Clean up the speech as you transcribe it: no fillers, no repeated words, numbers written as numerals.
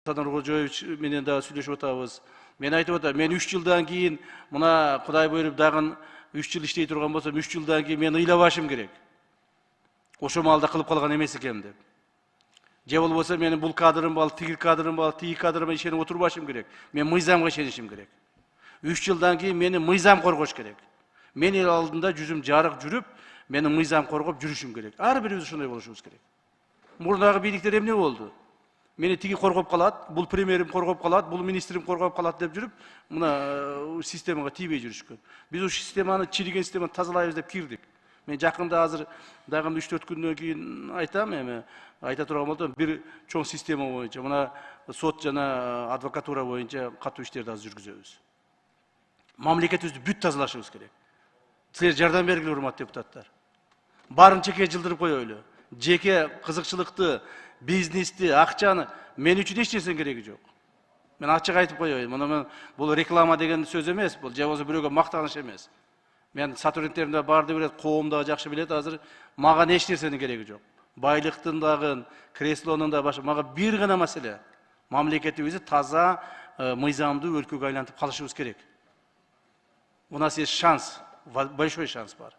Кожоевич менен да сүйлөшүп атабыз. Мен айтып атам, мен 3 жылдан кийин мына Кудай буйруп дагы 3 жыл иштей турган болсом, 3 жылдан кийин мен ыйлабашым керек. Ошо маалда кылып калган эмес экенмин деп. Же болбосо менин бул кадрым бар, тиги кадрым бар, тиги кадрыма ишенип отурбашым керек. Мен мыйзамга ишенишим керек. 3 жылдан кийин мени мыйзам коргош керек. Мен эл алдында жүзүм жарык жүрүп, менин мыйзам коргоп жүрүшүм керек. Ар бирибиз ошондой болушубуз керек. Мурдагы бийликтер эмне болду? Мени тиги коргоп калат, бул премьерим коргоп калат, бул министрим коргоп калат деп жүрүп, мына системага тийбей жүрүшкөн. Биз ушул системаны, чириген системаны тазалайбыз деп кирдик. Мен жакында азыр дагы 3-4 күндөн кийин айтам, эми айта турган болсом, бир чоң система боюнча, мына сот жана адвокатура боюнча катуу иштерди азыр жүргүзөбүз. Мамлекетибизди бүт тазалашыбыз керек. Силер жардам бергиле, урматтуу депутаттар. Барын чеке жылдырып коелу. Жеке кызыкчылыкты, бизнести, акчаны мен үчүн эч нерсенин кереги жок. Мен ачык айтып коеюн. Мына мен бул реклама деген сөз эмес, бул же болбосо бирөөгө мактаныш эмес. Мен сотрудниктерим да барды билет, коом да жакшы билет, азыр мага эч нерсенин кереги жок. Байлыктын дагы, креслонун да башы, мага бир гана маселе. Мамлекетибизди таза, мыйзамдуу өлкөгө айлантып калышыбыз керек. У нас есть шанс, большой шанс бар.